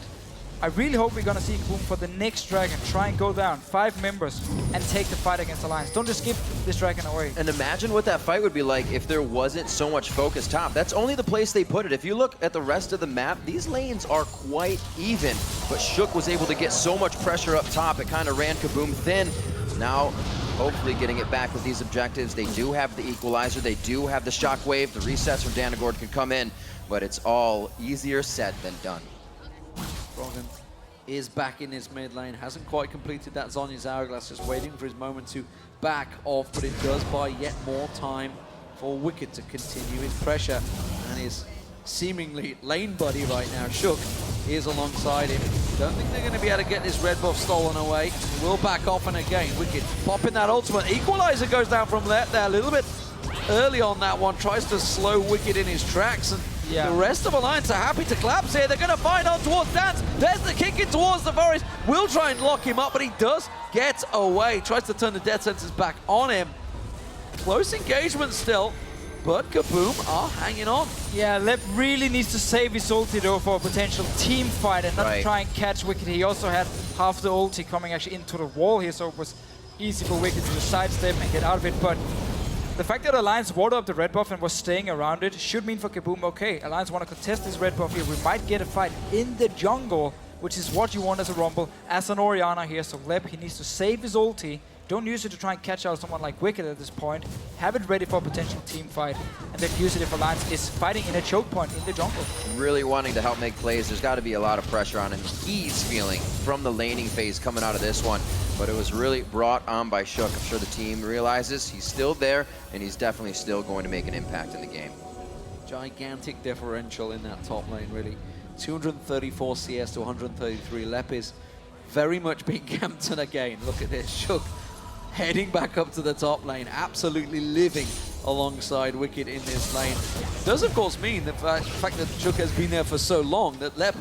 I really hope we're gonna see KaBuM for the next dragon try and go down 5 members and take the fight against Alliance. Don't just give this dragon away. And imagine what that fight would be like if there wasn't so much focus top. That's only the place they put it. If you look at the rest of the map, these lanes are quite even. But Shook was able to get so much pressure up top, it kind of ran KaBuM thin. Now, hopefully getting it back with these objectives. They do have the equalizer, they do have the shockwave, the resets from Danagorn can come in, but it's all easier said than done. Froggen is back in his mid lane, hasn't quite completed that Zhonya's Hourglass, just waiting for his moment to back off, but it does buy yet more time for Wicked to continue his pressure, and his seemingly lane buddy right now, Shook, is alongside him. Don't think they're going to be able to get this red buff stolen away. Will back off, and again, Wicked popping that ultimate. Equalizer goes down from Lep there a little bit early on that one, tries to slow Wicked in his tracks, and the rest of Alliance are happy to collapse here. They're going to find on towards Dance. There's the kick in towards the forest. Will try and lock him up, but he does get away. Tries to turn the death sentence back on him. Close engagement still, but KaBuM are hanging on. Yeah, Lep really needs to save his ulti though for a potential team fight and not try and catch Wicked. He also had half the ulti coming actually into the wall here, so it was easy for Wicked to sidestep and get out of it. But the fact that Alliance warded up the red buff and was staying around it should mean for KaBuM, okay, Alliance want to contest this red buff here. We might get a fight in the jungle, which is what you want as a Rumble, as an Orianna here. So Lep, he needs to save his ulti. Don't use it to try and catch out someone like Wicked at this point. Have it ready for a potential team fight, and then use it if Alliance is fighting in a choke point in the jungle. Really wanting to help make plays. There's got to be a lot of pressure on him. He's feeling from the laning phase coming out of this one, but it was really brought on by Shook. I'm sure the team realizes he's still there, and he's definitely still going to make an impact in the game. Gigantic differential in that top lane, really. 234 CS to 133. Lep is very much being camped on again. Look at this, Shook heading back up to the top lane, absolutely living alongside Wicked in this lane. Does of course mean the fact that Shook has been there for so long that Lep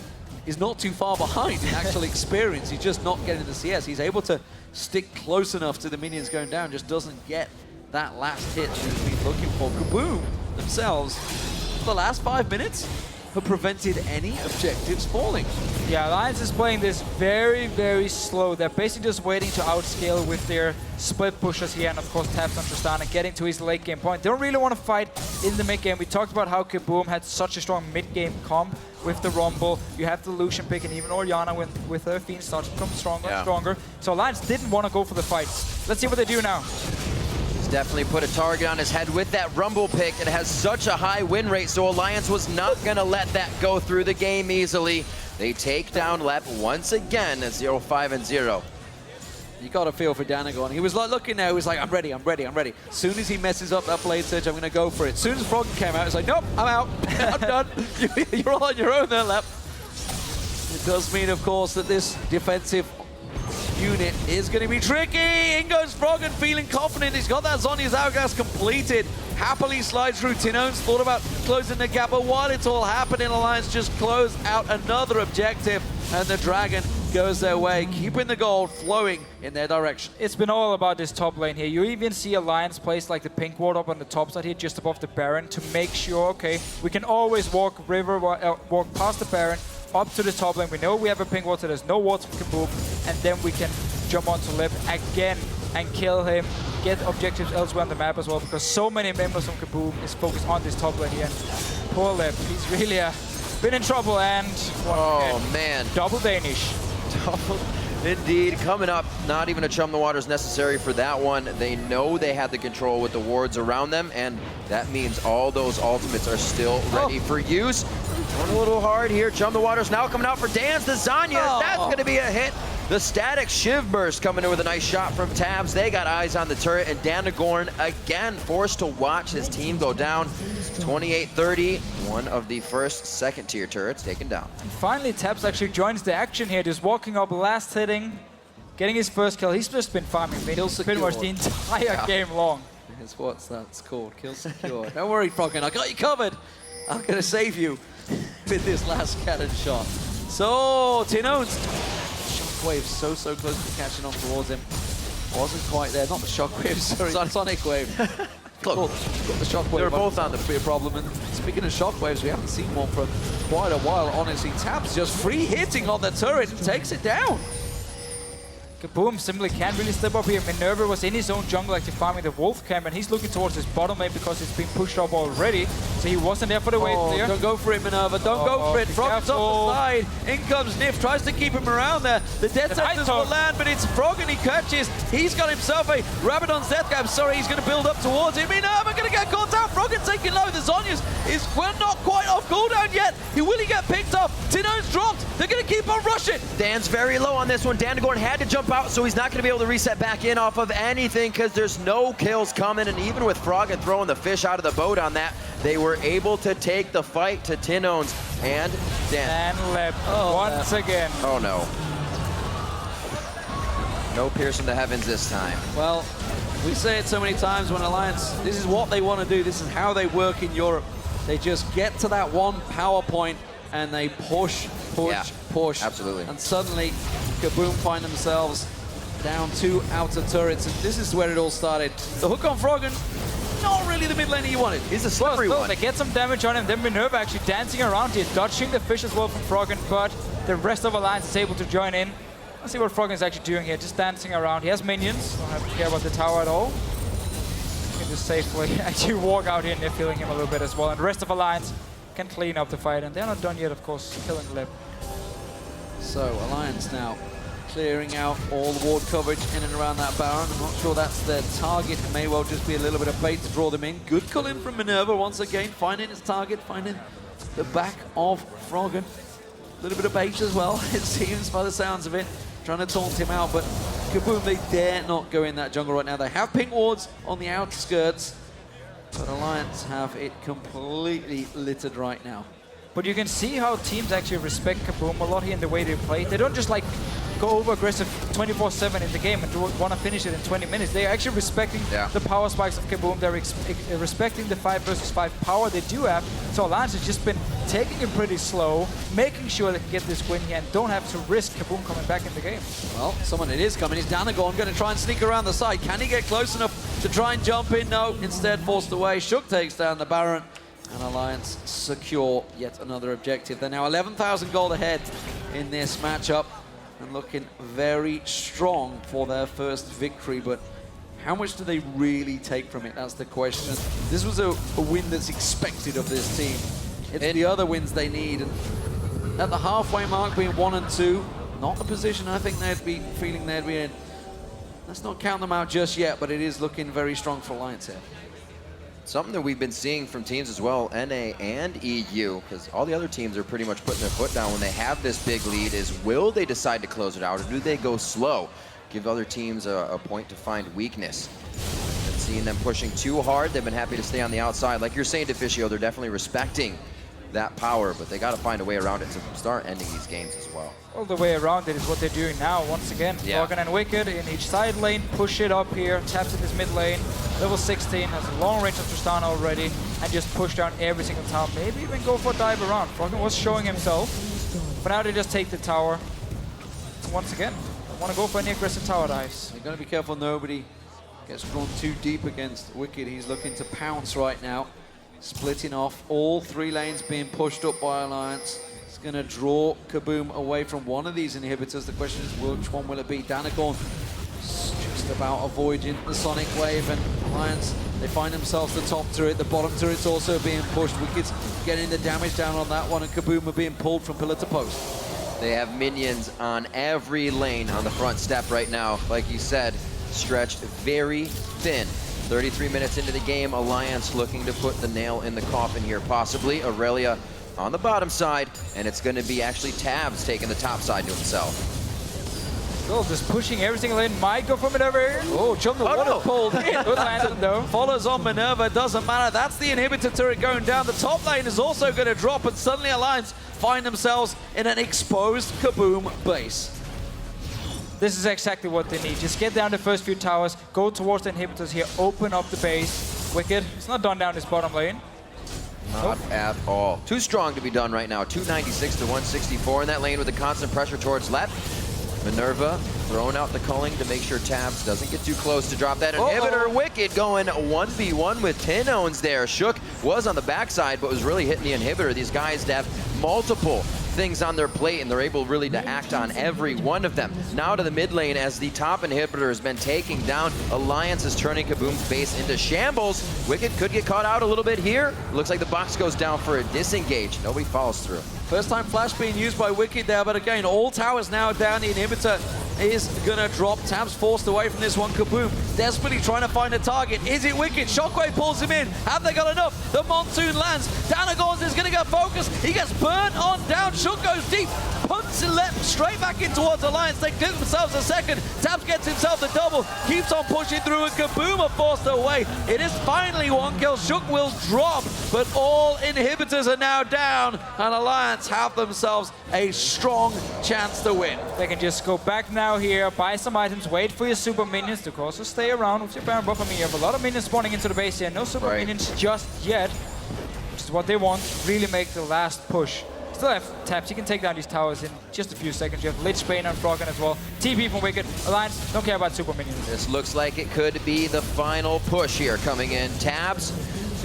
is not too far behind in actual experience. He's just not getting the CS. He's able to stick close enough to the minions going down, just doesn't get that last hit that he's been looking for. KaBuM themselves, for the last 5 minutes, have prevented any objectives falling. Yeah, Alliance is playing this very, very slow. They're basically just waiting to outscale with their split pushers here, and of course taps on Tristana, getting to his late game point. They don't really want to fight in the mid game. We talked about how KaBuM had such a strong mid game comp with the Rumble. You have the Lucian pick, and even Orianna with her Fiend starts to become stronger and stronger. So Alliance didn't want to go for the fight. Let's see what they do now. Definitely put a target on his head with that Rumble pick. It has such a high win rate, so Alliance was not going to let that go through the game easily. They take down Lep once again at 0-5-0. You got to feel for Danagorn. He was like looking there, he was like, I'm ready, I'm ready, I'm ready. As soon as he messes up that blade surge, I'm going to go for it. As soon as Froggen came out, he's like, nope, I'm out. I'm done. You're all on your own there, Lep. It does mean, of course, that this defensive unit is going to be tricky. In goes Froggen, feeling confident. He's got that Zhonya's Hourglass completed. Happily slides through. Tinons thought about closing the gap, but while it's all happening, Alliance just closed out another objective, and the Dragon goes their way, keeping the gold flowing in their direction. It's been all about this top lane here. You even see Alliance place like the pink ward up on the top side here, just above the Baron, to make sure, okay, we can always walk past the Baron, up to the top lane. We know we have a pink ward, so there's no wards for KaBuM, and then we can jump onto Lep again and kill him, get objectives elsewhere on the map as well, because so many members from KaBuM is focused on this top lane here. Poor Lep, he's really been in trouble, and man, double Danish. Indeed, coming up, not even a chum the waters necessary for that one. They know they had the control with the wards around them, and that means all those ultimates are still ready for use. Going a little hard here. Chum the waters now coming out for Dance. The Zanya, that's going to be a hit. The static Shiv Burst coming in with a nice shot from Tabs. They got eyes on the turret, and Danagorn again forced to watch his team go down. 28-30, one of the first second-tier turrets taken down. And finally, Tabs actually joins the action here, just walking up, last hitting, getting his first kill. He's just been farming pretty much the entire game long. Here's what that's called, kill secure. Don't worry, Froggen, I got you covered. I'm gonna save you with this last cannon shot. So, Tinones, Shockwave so close to catching on towards him. Wasn't quite there, not the Shockwave, sorry, Sonic Wave. Close. Got the Shockwave. They're both on the be a problem. And speaking of Shockwaves, we haven't seen one for quite a while. Honestly, Tabs just free hitting on the turret and takes it down. KaBuM simply can't really step up here. Minerva was in his own jungle actually farming the Wolf camp, and he's looking towards his bottom lane because it's been pushed up already. So he wasn't there for the wave clear. Don't go for it, Minerva. Don't go for it. Froggen's off the side. In comes Nif. Tries to keep him around there. The Death Sentence will land, but it's Froggen he catches. He's got himself a Rabadon's Death Cap. Sorry, he's going to build up towards him. Minerva going to get caught out. Froggen taking low. The Zonyas is not quite off cooldown yet. Will he get picked up? Tino's dropped. They're going to keep on rushing. Dan's very low on this one. Danagorn had to jump out, so he's not going to be able to reset back in off of anything because there's no kills coming. And even with Froggen throwing the fish out of the boat on that, they were able to take the fight to Tinones and Dan. And Lep once again. Oh no. No piercing the heavens this time. Well, we say it so many times when Alliance, this is what they want to do. This is how they work in Europe. They just get to that one power point and they push. Absolutely. And suddenly, KaBuM find themselves down 2 outer turrets. And this is where it all started. The hook on Froggen, not really the mid laner you wanted. He's a slippery one. They get some damage on him. Then Minerva actually dancing around here, dodging the fish as well from Froggen, but the rest of Alliance is able to join in. Let's see what Froggen is actually doing here, just dancing around. He has minions, don't have to care about the tower at all. He can just safely actually walk out here and they're feeling him a little bit as well. And the rest of Alliance can clean up the fight, and they're not done yet, of course, killing Lip. So Alliance now clearing out all the ward coverage in and around that Baron. I'm not sure that's their target. It may well just be a little bit of bait to draw them in. Good call in from Minerva once again, finding his target, finding the back of Froggen. A little bit of bait as well, it seems, by the sounds of it. Trying to taunt him out, but KaBuM, they dare not go in that jungle right now. They have pink wards on the outskirts, but Alliance have it completely littered right now. But you can see how teams actually respect KaBuM a lot here in the way they play. They don't just like go over aggressive 24/7 in the game and want to finish it in 20 minutes. They're actually respecting the power spikes of KaBuM. They're respecting the 5 versus 5 power they do have. So Alliance has just been taking it pretty slow, making sure they can get this win here and don't have to risk KaBuM coming back in the game. Well, someone it is coming. Is Danagorn going to try and sneak around the side? Can he get close enough to try and jump in? No, instead forced away. Shook takes down the Baron. And Alliance secure yet another objective. They're now 11,000 gold ahead in this matchup and looking very strong for their first victory. But how much do they really take from it? That's the question. This was a win that's expected of this team. It's the other wins they need. And at the halfway mark, being 1 and 2, not the position I think they'd be feeling they'd be in. Let's not count them out just yet, but it is looking very strong for Alliance here. Something that we've been seeing from teams as well, NA and EU, because all the other teams are pretty much putting their foot down when they have this big lead, is will they decide to close it out or do they go slow? Give other teams a point to find weakness. And seeing them pushing too hard, they've been happy to stay on the outside. Like you're saying, Deficio, they're definitely respecting that power, but they got to find a way around it to start ending these games as well. All the way around it is what they're doing now. Once again, Froggen and Wicked in each side lane, push it up here, taps in his mid lane, level 16, has a long range of Tristana already, and just push down every single tower. Maybe even go for a dive around. Froggen was showing himself, but now they just take the tower. And once again, want to go for any aggressive tower dives. They're going to be careful nobody gets drawn too deep against Wicked. He's looking to pounce right now. Splitting off, all 3 lanes being pushed up by Alliance. It's going to draw KaBuM away from one of these inhibitors. The question is, which one will it be? Danagorn just about avoiding the Sonic Wave, and Alliance, they find themselves the top turret. The bottom turret's also being pushed. Wicked's getting the damage down on that one, and KaBuM are being pulled from pillar to post. They have minions on every lane on the front step right now. Like you said, stretched very thin. 33 minutes into the game, Alliance looking to put the nail in the coffin here, possibly. Aurelia on the bottom side, and it's going to be actually Tabs taking the top side to himself. Still just pushing every single lane. Might go for Minerva here. Oh, Jungle would have pulled in. Good landing though. Follows on Minerva, doesn't matter. That's the inhibitor turret going down. The top lane is also going to drop, and suddenly Alliance find themselves in an exposed KaBuM base. This is exactly what they need. Just get down the first few towers, go towards the inhibitors here, open up the base. Wicked. It's not done down this bottom lane. Not at all. Too strong to be done right now. 296 to 164 in that lane with the constant pressure towards left. Minerva throwing out the culling to make sure Tabs doesn't get too close to drop that inhibitor. Wicked going 1v1 with 10 owns there. Shook was on the backside, but was really hitting the inhibitor. These guys have multiple things on their plate, and they're able really to act on every one of them. Now to the mid lane as the top inhibitor has been taking down. Alliance is turning KaBuM's base into shambles. Wicked could get caught out a little bit here. Looks like the box goes down for a disengage. Nobody follows through. First time flash being used by Wicked there, but again, all towers now down. The inhibitor is gonna drop. Tabs forced away from this one. KaBuM desperately trying to find a target. Is it Wicked? Shockwave pulls him in. Have they got enough? The monsoon lands. Danagorns is gonna get focused. He gets burnt on down. Shook goes deep. Punts and left straight back in towards Alliance. They give themselves a second. Tabs gets himself the double. Keeps on pushing through, and KaBuM are forced away. It is finally one kill. Shook will drop, but all inhibitors are now down, and Alliance have themselves a strong chance to win. They can just go back now here, buy some items, wait for your super minions to also stay around with your Baron buff. I mean, you have a lot of minions spawning into the base here. No super minions just yet, which is what they want. Really make the last push. Still have Tabs. You can take down these towers in just a few seconds. You have Lich Bane on Froggen as well. TP from Wicked. Alliance don't care about super minions. This looks like it could be the final push here coming in. Tabs,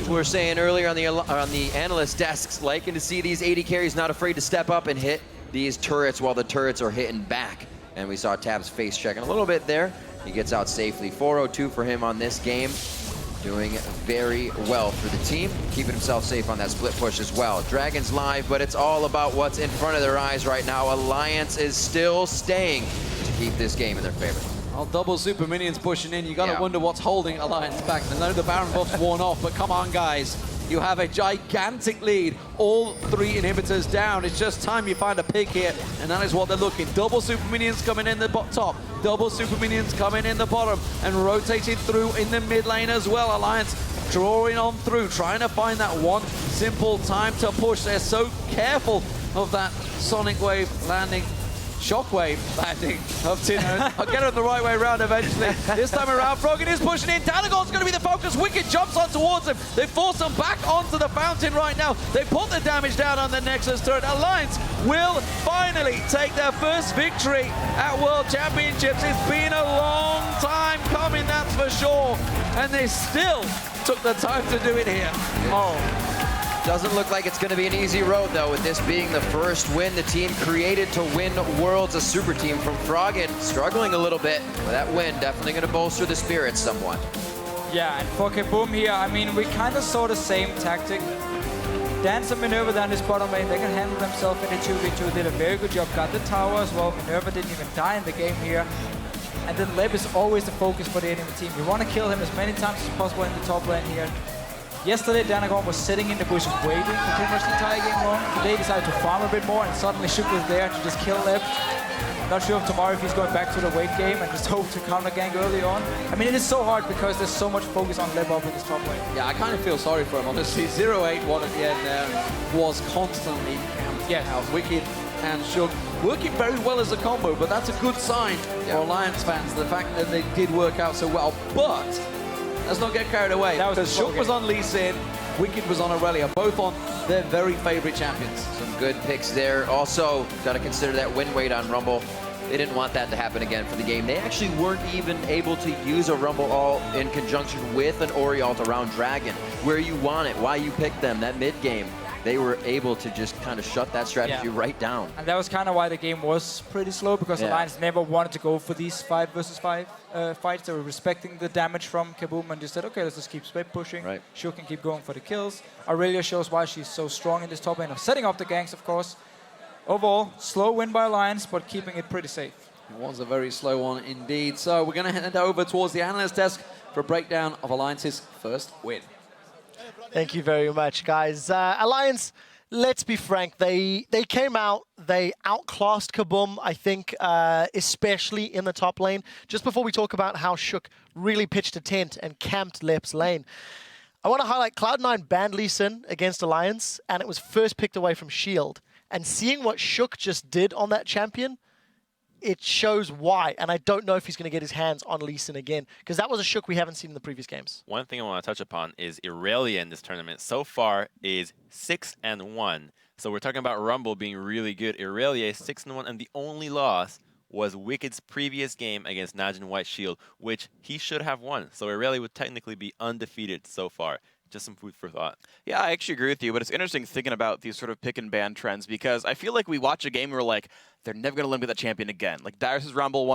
we were saying earlier on the analyst desks, liking to see these AD carries not afraid to step up and hit these turrets while the turrets are hitting back. And we saw Tabs face checking a little bit there. He gets out safely. 402 for him on this game. Doing very well for the team, keeping himself safe on that split push as well. Dragon's live, but it's all about what's in front of their eyes right now. Alliance is still staying to keep this game in their favor. Well, double super minions pushing in. You gotta wonder what's holding Alliance back. I know the Baron buff's worn off, but come on, guys. You have a gigantic lead. All three inhibitors down. It's just time you find a pick here, and that is what they're looking. Double super minions coming in the top. Double super minions coming in the bottom, and rotating through in the mid lane as well. Alliance drawing on through, trying to find that one simple time to push. They're so careful of that Sonic Wave landing. Shockwave landing of Tino. I'll get it the right way around eventually. This time around, Froggen is pushing in. Danagorn's going to be the focus. Wicked jumps on towards him. They force him back onto the fountain right now. They put the damage down on the Nexus turret. Alliance will finally take their first victory at World Championships. It's been a long time coming, that's for sure. And they still took the time to do it here. Doesn't look like it's going to be an easy road, though, with this being the first win the team created to win Worlds, a super team from Froggen. Struggling a little bit, but that win definitely going to bolster the spirits somewhat. Yeah, and for KaBuM here, I mean, we kind of saw the same tactic. Dance and Minerva down this bottom lane, they can handle themselves in the 2v2, did a very good job, got the tower as well. Minerva didn't even die in the game here. And then Leb is always the focus for the enemy team. You want to kill him as many times as possible in the top lane here. Yesterday, Danagorn was sitting in the bushes waiting for pretty much the entire game long. Today, he decided to farm a bit more, and suddenly Shook was there to just kill Leb. Not sure if tomorrow if he's going back to the wait game and just hope to counter gank early on. I mean, it is so hard because there's so much focus on Leb up in this top lane. Yeah, I kind of feel sorry for him, honestly. 0-8-1 at the end there was constantly out. Wicked and Shook working very well as a combo, but that's a good sign for Alliance fans, the fact that they did work out so well. But let's not get carried away, because Shook was on Lee Sin, Wicked was on Aurelia, both on their very favorite champions. Some good picks there. Also, got to consider that win weight on Rumble. They didn't want that to happen again for the game. They actually weren't even able to use a Rumble all in conjunction with an Ori ult around Dragon, where you want it, why you picked them, that mid game. They were able to just kind of shut that strategy right down. And that was kind of why the game was pretty slow, because Alliance never wanted to go for these 5 versus 5 fights. They were respecting the damage from KaBuM and just said, okay, let's just keep split pushing. Shook can keep going for the kills. Aurelia shows why she's so strong in this top lane of setting up the ganks, of course. Overall, slow win by Alliance, but keeping it pretty safe. It was a very slow one indeed. So we're going to head over towards the analyst desk for a breakdown of Alliance's first win. Thank you very much, guys. Alliance, let's be frank, they came out, they outclassed KaBuM, I think, especially in the top lane. Just before we talk about how Shook really pitched a tent and camped Lep's lane, I want to highlight Cloud9 banned Lee Sin against Alliance, and it was first picked away from Shield. And seeing what Shook just did on that champion, it shows why. And I don't know if he's going to get his hands on Lee Sin again, because that was a Shook we haven't seen in the previous games. One thing I want to touch upon is Irelia in this tournament so far is 6-1. So we're talking about Rumble being really good. Irelia is 6-1, and the only loss was Wicked's previous game against Najin White Shield, which he should have won. So Irelia would technically be undefeated so far. Just some food for thought. Yeah, I actually agree with you, but it's interesting thinking about these sort of pick and ban trends because I feel like we watch a game and we're like, they're never going to eliminate that champion again. Like Darius' Rumble, one of